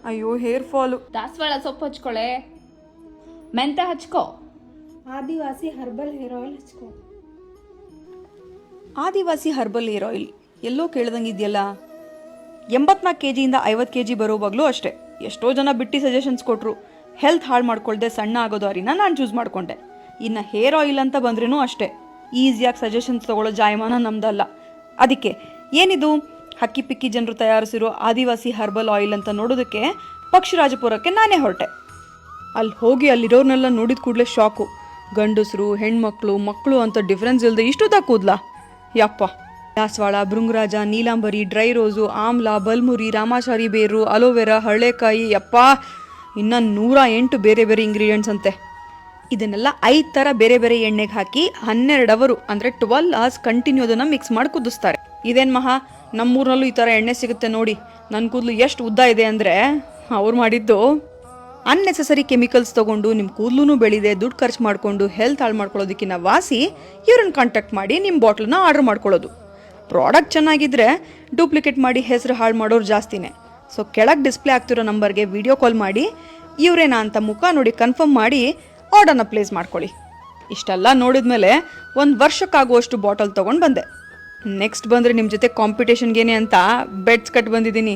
ಅಯ್ಯೋ hair fall. ದಾಸವಾಳ ಸೊಪ್ಪು ಹಚ್ಕೊಳೆ, ಮೆಂತೆ ಹಚ್ಕೋ. ಆದಿವಾಸಿ ಹರ್ಬಲ್ ಹೇರ್ ಆಯಿಲ್ ಹಚ್ಕೋ. ಆದಿವಾಸಿ ಹರ್ಬಲ್ ಹೇರ್ ಆಯಿಲ್ ಎಲ್ಲೋ ಕೇಳ್ದಂಗಿದೆಯಲ್ಲ. 84 kgಯಿಂದ 50 kg ಬರೋವಾಗಲೂ ಅಷ್ಟೇ ಎಷ್ಟೋ ಜನ ಬಿಟ್ಟು ಸಜೆಷನ್ಸ್ ಕೊಟ್ಟರು. ಹೆಲ್ತ್ ಹಾಳು ಮಾಡ್ಕೊಳ್ದೆ ಸಣ್ಣ ಆಗೋ ದಾರಿನ ನಾನು ಚೂಸ್ ಮಾಡ್ಕೊಂಡೆ. ಇನ್ನು ಹೇರ್ ಆಯಿಲ್ ಅಂತ ಬಂದ್ರೂ ಅಷ್ಟೇ ಈಸಿಯಾಗಿ ಸಜೆಷನ್ಸ್ ತೊಗೊಳ್ಳೋ ಜಾಯಮಾನ ನಮ್ದಲ್ಲ. ಅದಕ್ಕೆ ಏನಿದು ಹಕ್ಕಿ ಪಿಕ್ಕಿ ಜನರು ತಯಾರಿಸಿರೋ ಆದಿವಾಸಿ ಹರ್ಬಲ್ ಆಯಿಲ್ ಅಂತ ನೋಡೋದಕ್ಕೆ ಪಕ್ಷಿರಾಜಪುರಕ್ಕೆ ನಾನೇ ಹೊರಟೆ. ಅಲ್ಲಿ ಹೋಗಿ ಅಲ್ಲಿರೋರ್ನೆಲ್ಲ ನೋಡಿದ ಕೂಡಲೇ ಶಾಕು. ಗಂಡಸರು, ಹೆಣ್ಮಕ್ಳು, ಮಕ್ಕಳು ಅಂತ ಡಿಫ್ರೆನ್ಸ್ ಇಲ್ಲದೆ ಇಷ್ಟುದ ಕೂದಲ. ಯಪ್ಪ, ದಾಸವಾಳ, ಭೃಂಗರಾಜ, ನೀಲಾಂಬರಿ, ಡ್ರೈ ರೋಸು, ಆಮ್ಲ, ಬಲ್ಮುರಿ, ರಾಮಾಚಾರಿ ಬೇರು, ಅಲೋವೆರಾ, ಹರಳೆಕಾಯಿ, ಯಪ್ಪ ಇನ್ನು 108 ಬೇರೆ ಬೇರೆ ಇಂಗ್ರೀಡಿಯೆಂಟ್ಸ್ ಅಂತೆ. ಇದನ್ನೆಲ್ಲ 5 ಥರ ಬೇರೆ ಬೇರೆ ಎಣ್ಣೆಗೆ ಹಾಕಿ 12 ಅವರು ಅಂದರೆ 12 hours ಕಂಟಿನ್ಯೂ ಅದನ್ನು ಮಿಕ್ಸ್ ಮಾಡಿ ಕುದಿಸ್ತಾರೆ. ಇದೇನು ಮಹಾ, ನಮ್ಮೂರಿನಲ್ಲೂ ಈ ಥರ ಎಣ್ಣೆ ಸಿಗುತ್ತೆ ನೋಡಿ. ನನ್ನ ಕೂದಲು ಎಷ್ಟು ಉದ್ದ ಇದೆ ಅಂದರೆ ಅವ್ರು ಮಾಡಿದ್ದು ಅನ್ನೆಸೆಸರಿ ಕೆಮಿಕಲ್ಸ್ ತೊಗೊಂಡು ನಿಮ್ಮ ಕೂದಲು ಬೆಳೆದೆ ದುಡ್ಡು ಖರ್ಚು ಮಾಡಿಕೊಂಡು ಹೆಲ್ತ್ ಹಾಳು ಮಾಡ್ಕೊಳ್ಳೋದಕ್ಕಿಂತ ವಾಸಿ ಇವ್ರನ್ನ ಕಾಂಟ್ಯಾಕ್ಟ್ ಮಾಡಿ ನಿಮ್ಮ ಬಾಟ್ಲನ್ನ ಆರ್ಡರ್ ಮಾಡ್ಕೊಳ್ಳೋದು. ಪ್ರಾಡಕ್ಟ್ ಚೆನ್ನಾಗಿದ್ದರೆ ಡೂಪ್ಲಿಕೇಟ್ ಮಾಡಿ ಹೆಸರು ಹಾಳು ಮಾಡೋರು ಜಾಸ್ತಿನೇ. ಸೊ ಕೆಳಗೆ ಡಿಸ್ಪ್ಲೇ ಆಗ್ತಿರೋ ನಂಬರ್ಗೆ ವಿಡಿಯೋ ಕಾಲ್ ಮಾಡಿ ಇವರೇನಾ ಅಂತ ಮುಖ ನೋಡಿ ಕನ್ಫರ್ಮ್ ಮಾಡಿ ಆರ್ಡರ್ನ ಪ್ಲೇಸ್ ಮಾಡ್ಕೊಳ್ಳಿ. ಇಷ್ಟೆಲ್ಲ ನೋಡಿದ್ಮೇಲೆ 1 ವರ್ಷಕ್ಕಾಗುವಷ್ಟು ಬಾಟಲ್ ತೊಗೊಂಡು ಬಂದೆ. ನೆಕ್ಸ್ಟ್ ಬಂದರೆ ನಿಮ್ಮ ಜೊತೆ ಕಾಂಪಿಟೇಷನ್ಗೇನೆ ಅಂತ ಬೆಡ್ಸ್ ಕಟ್ ಬಂದಿದ್ದೀನಿ.